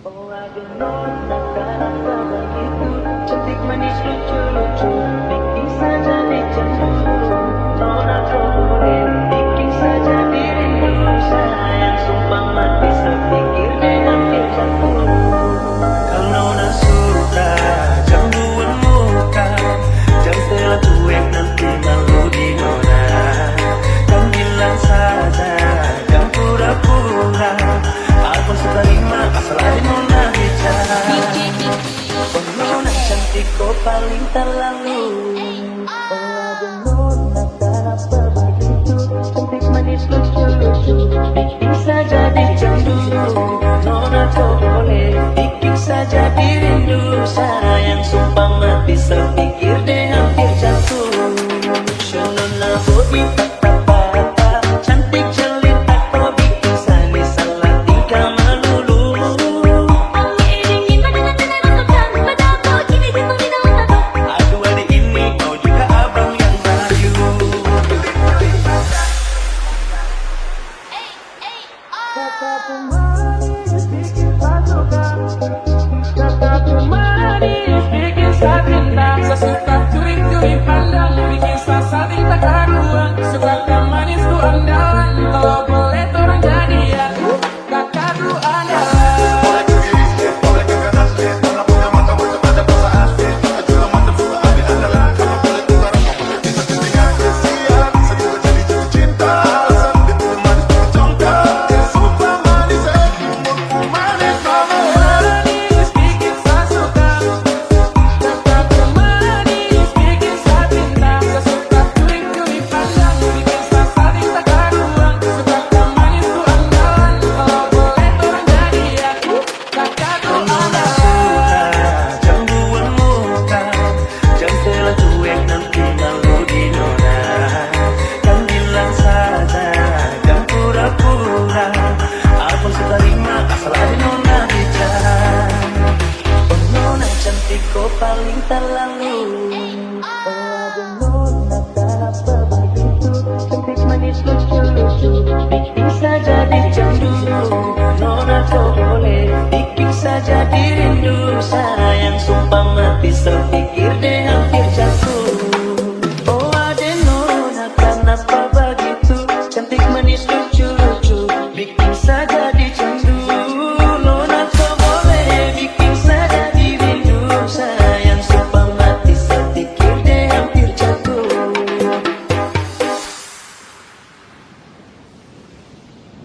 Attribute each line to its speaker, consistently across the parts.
Speaker 1: Oh ada nona kenapa begitu cantik manis lucu-lucu bikin saja dicemburu. Nona kau boleh bikin saja dirimu sayang sumpah mati sepikir deh hampir jatuh. Kalau nona suka jangan buat muka, jangan telah cuek nanti malu di nona. Kan bilang saja jangan pura-pura, aku suka terima asal ada nona bicara. Oh nona cantik kau paling terlalu. Oh ada nona kenapa begitu cantik manis lucu-lucu bikin saja dicemburu. Nona kau boleh bikin saja dirindu sayang sumpah mati sepikir deh hampir jatuh. Nona bobi cantik jelita kau bikin saya salah tingkah melulu. Aduh adik ini kau juga abang yang maju. Kataku manis bikin pasuka, kataku manis bikin sabinda.
Speaker 2: Sesuka curi-curi pandang bikin sasar tak karuan. Suka manis ku andalan, kalau boleh turun jadian. Kakakku andalan. Manis bikin sasuka, kakakku manis bikin sabinda. Sesuka curi-curi pandang bikin sasar tak karuan. Suka manis ku andalan, kalau boleh turun jadian. Kakakku
Speaker 1: Nona
Speaker 2: andalan.
Speaker 1: suka jangan buat muka, jangan telah cuek nanti malu di nona. Kan bilang saja jangan pura-pura, aku suka terima asal ada nona bicara. Oh nona cantik kau paling terlalu. Oh ada nona kenapa begitu cantik manis lucu-lucu bikin saja dicemburu. Nona kau boleh bikin saja dirindu sayang sumpah mati sepikir deh hampir jatuh. Oh ada nona kenapa begitu cantik manis lucu-lucu bikin saja dicemburu. Nona kau boleh bikin saja dirindu sayang sumpah mati sepikir deh hampir jatuh.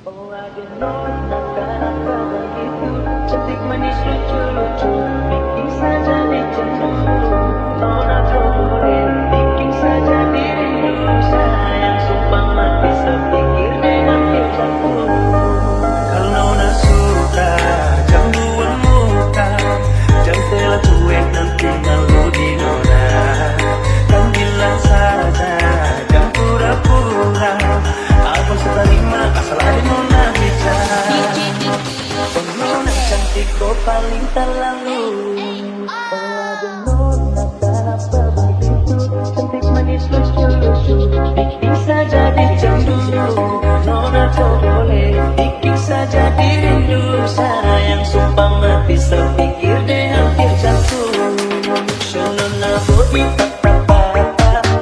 Speaker 1: Oh ada nona kenapa begitu cantik manis lucu-lucu bikin saja dicemburu. Nona kau boleh bikin saja dirindu sayang sumpah mati sepikir deh hampir jatuh. Kalau nona suka jangan buat muka, jangan telah cuek nanti malu di nona. Kan bilang saja jangan pura-pura, aku suka terima asal ada nona bicara. Oh nona cantik kau paling terlalu. Oh ada nona kenapa begitu cantik manis lucu-lucu bikin saja dicemburu. Nona kau boleh bikin saja dirindu sayang sumpah mati sepikir deh hampir jatuh. Nona bobi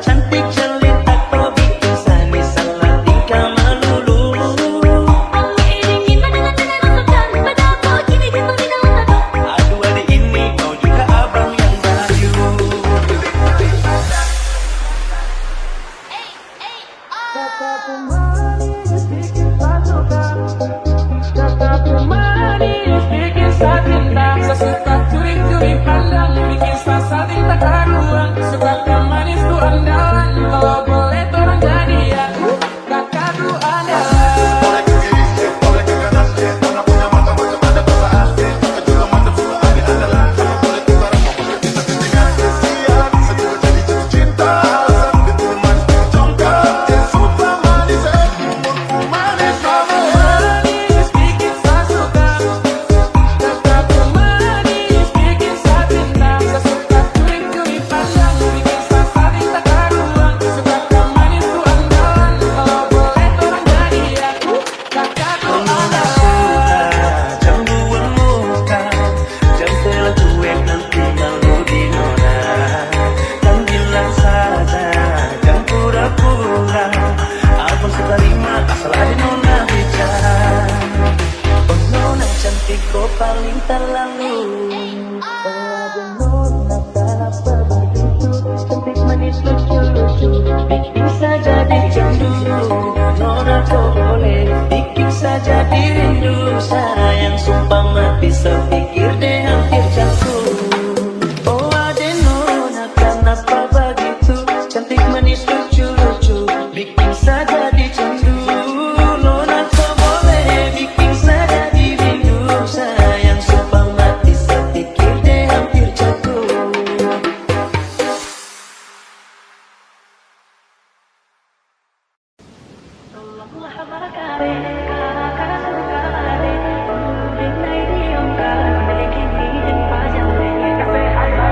Speaker 1: cantik jelita kau bikin saya salah tingkah melulu. Aduh adik ini kau juga abang yang maju. Kataku manis bikin pasuka,
Speaker 2: Kakakku manis bikin sabinda. Sesuka curi-curi pandang bikin sasar tak karuan. Suka
Speaker 1: oh paling terlalu. Oh ada nona kenapa begitu, cantik manis lucu-lucu, bikin saja dicandu. Nona kau boleh bikin saja dirindu. Sayang sumpah mati sepikir deh hampir jatuh. Oh ada nona kenapa begitu, cantik manis lucu-lucu, bikin saja dicandu. Nona kau boleh bikin saja dirindu. Sayang sumpah mati sepikir deh hampir jatuh. Tolonglah barangkali kakak suka ada dinai diongkar bikin hidup panjang kafe ada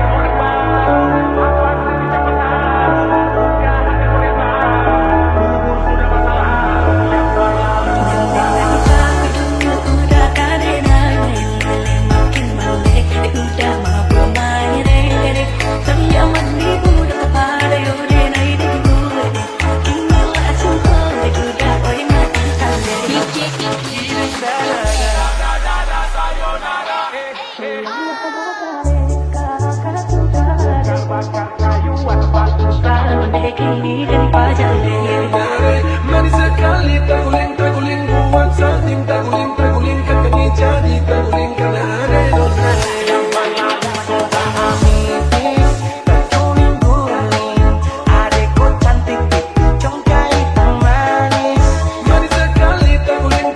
Speaker 2: manis sekali, taguling buat salting, taguling kakaknya jadi taguling karena ada nona. Yang paling suka amis, taguling guling, adekku cantik itu congkai hitam manis. Manis sekali, taguling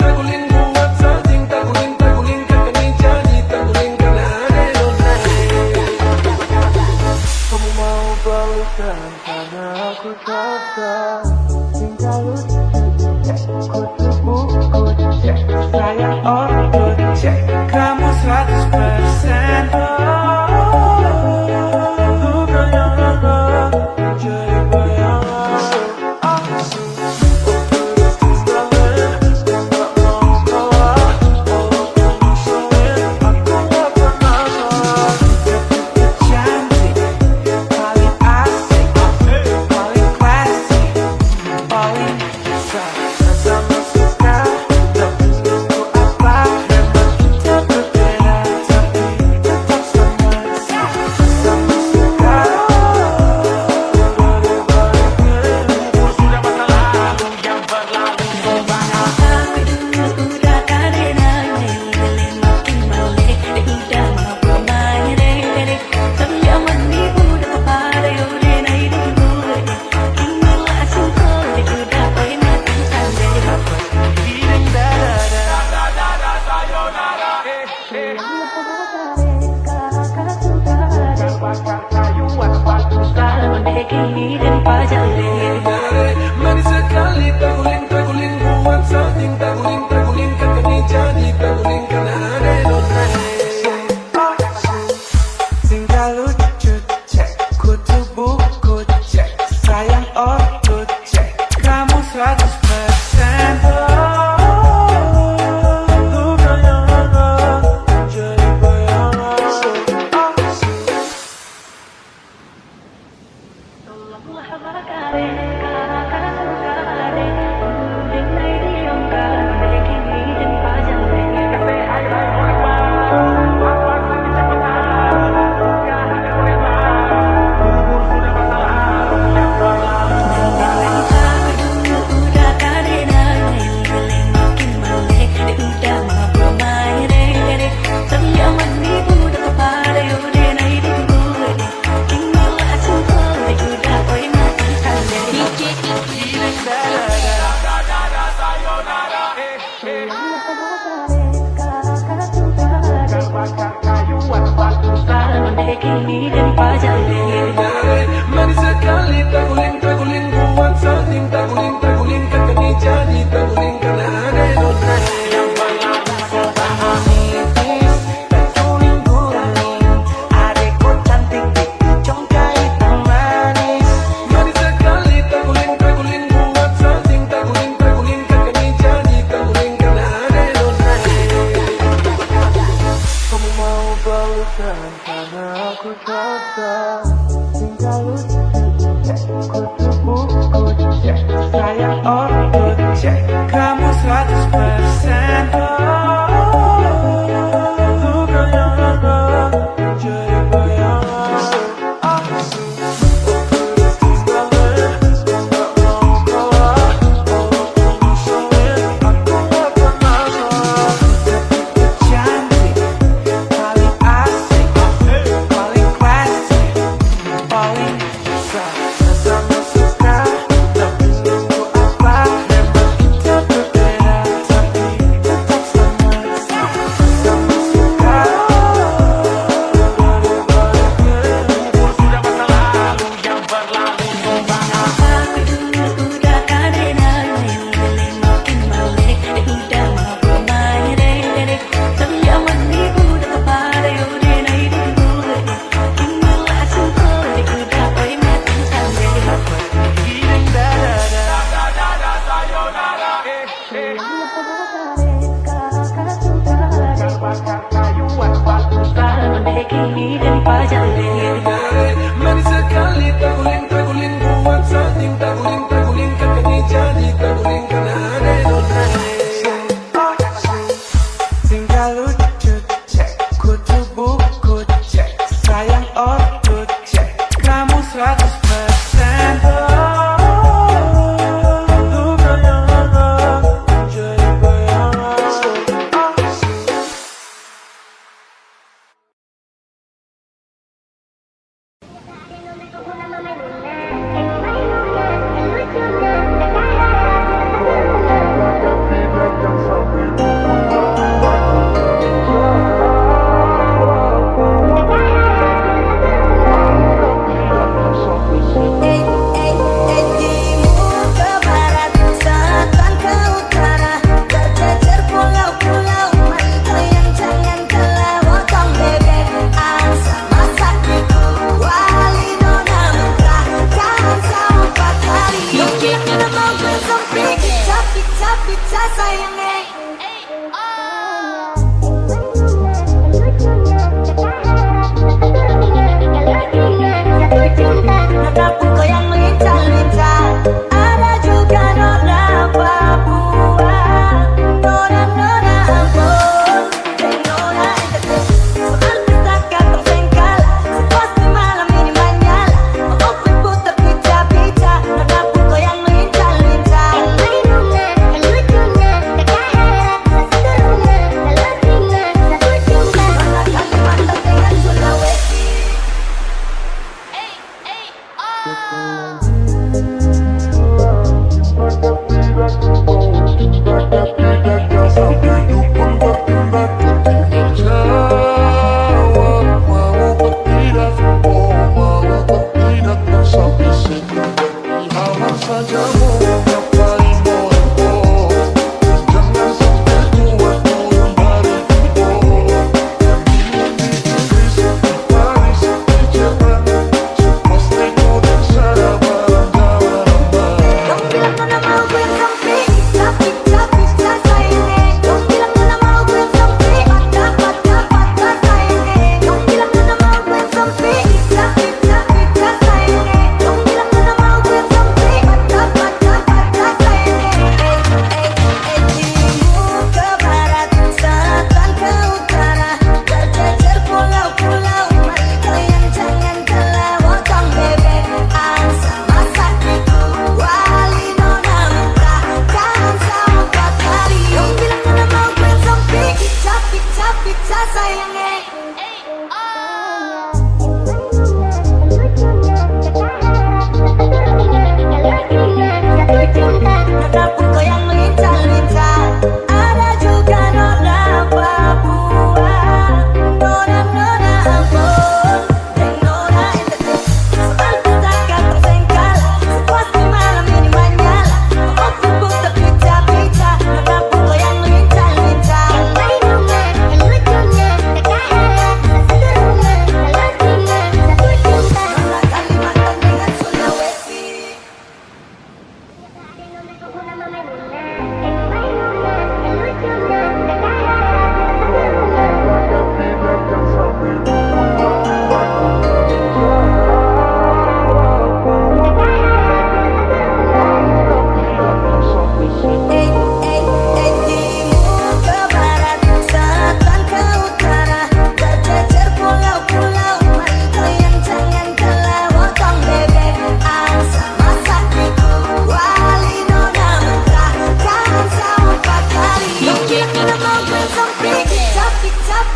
Speaker 2: buat salting, taguling kakaknya jadi taguling karena ada nona. Kamu mau balikan karena aku coba. Sayang order cek kamu 100%. Jadi bayangan terus kangen, gak mau kalah. Walaupun sulit aku gak pernah salah. Cantik, paling asik, paling klasik, paling sama suka. Manis sekali, taguling buat salting, taguling kakaknya jadi taguling karena ada nona. Tinggal lucu cek, kutu buku cek, sayang order cek, kamu 100%. Jadi bayangan tolonglah barangkali kakak suka ada dinai diongkar bikin hidup panjang kafe ada manis sekali, taguling buat salting, taguling kakaknya jadi taguling karena ada nona. Yang paling suka amis, taguling guling, adekku cantik itu congkai hitam manis. Manis sekali, taguling buat salting, taguling kakaknya jadi taguling karena ada nona. Kamu mau balikan karena aku coba. Tinggal lucu cek, kutu buku cek, sayang order cek, kamu 100%.
Speaker 1: wangi dan pajalnya.
Speaker 2: Manis sekali taguling-taguling buat sating taguling-taguling kan kini jadi taguling karena ada Indonesia. Tinggal lucu cek, kutu buku cek, sayang ortu cek, kamu 100%.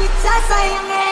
Speaker 3: Pizza sayangnya